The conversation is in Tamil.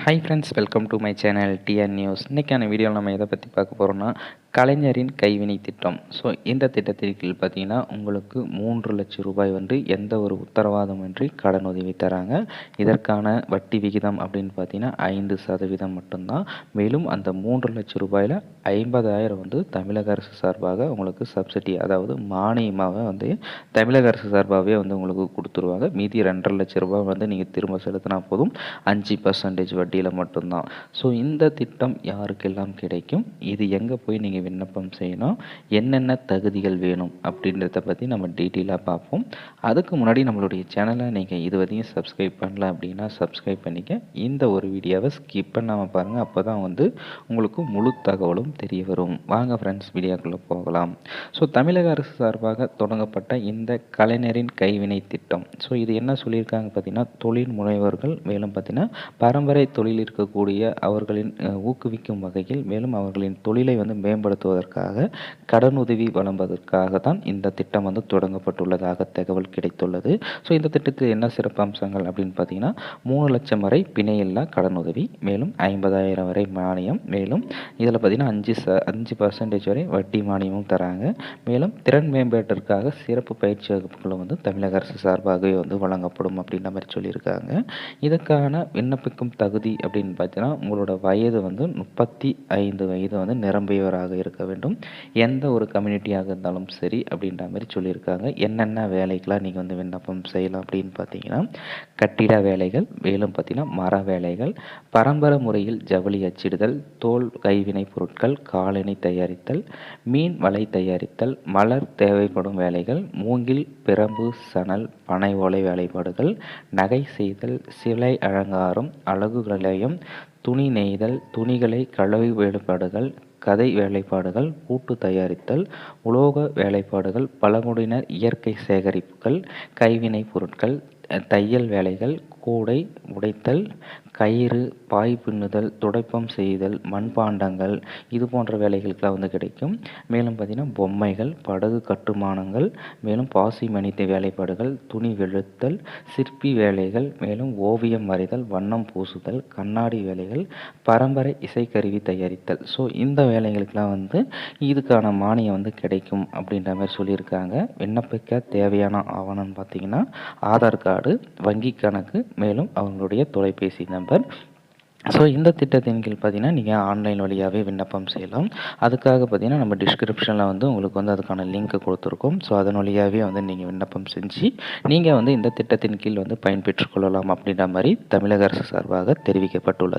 Hi friends, welcome to my channel TN news. இன்றைக்கான வீடியோவில் நம்ம எதை பற்றி பார்க்க போகிறோம்னா, கலைஞரின் கைவினை திட்டம். ஸோ இந்த திட்டத்தின் கீழ் பார்த்தீங்கன்னா உங்களுக்கு 3,00,000 ரூபாய் வந்து எந்த ஒரு உத்தரவாதமின்றி கடன் உதவி தராங்க. இதற்கான வட்டி விகிதம் அப்படின்னு பார்த்தீங்கன்னா 5% மட்டும்தான். மேலும் அந்த 3,00,000 ரூபாயில் 50,000 வந்து தமிழக அரசு சார்பாக உங்களுக்கு சப்சிடி, அதாவது மானியமாக வந்து தமிழக அரசு சார்பாகவே வந்து உங்களுக்கு கொடுத்துருவாங்க. மீதி 2,50,000 ரூபாய் வந்து நீங்கள் திரும்ப செலுத்தினா போதும். 5% வட்டியில் மட்டும்தான். ஸோ இந்த திட்டம் யாருக்கெல்லாம் கிடைக்கும், இது எங்கே போய் நீங்கள் விண்ணப்பம் செய்யணும், என்னென்ன தகுதிகள் வேணும் அப்படின்றத பற்றி நம்ம டீட்டெயிலாக பார்ப்போம். அதுக்கு முன்னாடி நம்மளுடைய சேனலை நீங்கள் இது வரையும் சப்ஸ்கிரைப் பண்ணல அப்படின்னா சப்ஸ்கிரைப் பண்ணிக்க. இந்த ஒரு வீடியோவை ஸ்கிப் பண்ணாமல் பாருங்கள், அப்போ தான் வந்து உங்களுக்கு முழு தகவலும் தெரிய வரும். வாங்க ஃப்ரெண்ட்ஸ், வீடியோக்குள்ளே போகலாம். ஸோ தமிழக அரசு சார்பாக தொடங்கப்பட்ட இந்த கலைஞரின் கைவினை திட்டம், ஸோ இது என்ன சொல்லியிருக்காங்க பார்த்தீங்கன்னா, தொழில் முனைவர்கள் மேலும் பார்த்தீங்கன்னா பரம்பரை தொழில் இருக்கக்கூடிய அவர்களின் ஊக்குவிக்கும் வகையில், மேலும் அவர்களின் தொழிலை வந்து மேம்படுத்துவதற்காக கடனுதவி வழங்குவதற்காக தான் இந்த திட்டம் வந்து தொடங்கப்பட்டுள்ளதாக தகவல் கிடைத்துள்ளது. ஸோ இந்த திட்டத்தில் என்ன சிறப்பு அம்சங்கள் அப்படின்னு பார்த்தீங்கன்னா, 3 லட்சம் வரை பிணையில்லா கடனுதவி, மேலும் 50,000 வரை மானியம், மேலும் இதில் பார்த்தீங்கன்னா 5% வரை வட்டி மானியமும் தராங்க. மேலும் திறன் மேம்பாட்டிற்காக சிறப்பு பயிற்சி வகுப்புகளும் வந்து தமிழக அரசு சார்பாகவே வந்து வழங்கப்படும் அப்படின்ற மாதிரி சொல்லியிருக்காங்க. இதற்கான விண்ணப்பிக்கும் தகுதி அப்படின்னு பார்த்தீங்கன்னா, உங்களோட வயது வந்து 35 வயது வந்து நிரம்பியவராக இருக்க வேண்டும். எந்த ஒரு கம்யூனிட்டியாக இருந்தாலும் சரி அப்படின்ற மாதிரி சொல்லியிருக்காங்க. என்னென்ன வேலைக்கெலாம் நீங்கள் வந்து விண்ணப்பம் செய்யலாம் அப்படின்னு பார்த்தீங்கன்னா, கட்டிட வேலைகள், மேலும் பார்த்தீங்கன்னா மர வேலைகள், பரம்பரை முறையில் ஜவுளி அச்சிடுதல், தோல் கைவினை பொருட்கள், காலணி தயாரித்தல், மீன் வலை தயாரித்தல், மலர் தேவைப்படும் வேலைகள், மூங்கில் பிரம்பு சணல் பனை ஓலை வேலைப்பாடுகள், நகை செய்தல், சிலை அலங்காரம், அழகுகளையும், துணி நெய்தல், துணிகளை கலவை வேலைப்பாடுகள், கதை வேலைப்பாடுகள், பூட்டு தயாரித்தல், உலோக வேலைப்பாடுகள், பழங்குடியினர் இயற்கை சேகரிப்புகள், கைவினை பொருட்கள், தையல் வேலைகள், கூடை உடைத்தல், கயிறு, பாய் பின்னுதல், துடைப்பம் செய்தல், மண்பாண்டங்கள், இது போன்ற வேலைகளுக்கெல்லாம் வந்து கிடைக்கும். மேலும் பார்த்திங்கன்னா பொம்மைகள், படகு கட்டுமானங்கள், மேலும் பாசி மணித்த வேலைப்பாடுகள், துணி வெளுத்தல், சிற்பி வேலைகள், மேலும் ஓவியம் வரைதல், வண்ணம் பூசுதல், கண்ணாடி வேலைகள், பரம்பரை இசைக்கருவி தயாரித்தல். ஸோ இந்த வேலைகளுக்கெல்லாம் வந்து இதுக்கான மானியம் வந்து கிடைக்கும் அப்படின்ற மாதிரி சொல்லியிருக்காங்க. விண்ணப்பிக்க தேவையான ஆவணம்னு பார்த்திங்கன்னா ஆதார் கார்டு, வங்கி கணக்கு, மேலும் அவங்களுடைய தொலைபேசி நம்பர். ஸோ இந்த திட்டத்தின் கீழ் பார்த்தீங்கன்னா நீங்கள் ஆன்லைன் வழியாகவே விண்ணப்பம் செய்யலாம். அதுக்காக பார்த்தீங்கன்னா நம்ம டிஸ்கிரிப்ஷனில் வந்து உங்களுக்கு வந்து அதுக்கான லிங்க் கொடுத்துருக்கோம். ஸோ அதன் வழியாகவே வந்து நீங்கள் விண்ணப்பம் செஞ்சு நீங்கள் வந்து இந்த திட்டத்தின் கீழ் வந்து பயன்பெற்றுக் கொள்ளலாம் அப்படின்ற மாதிரி தமிழக அரசு சார்பாக தெரிவிக்கப்பட்டுள்ளது.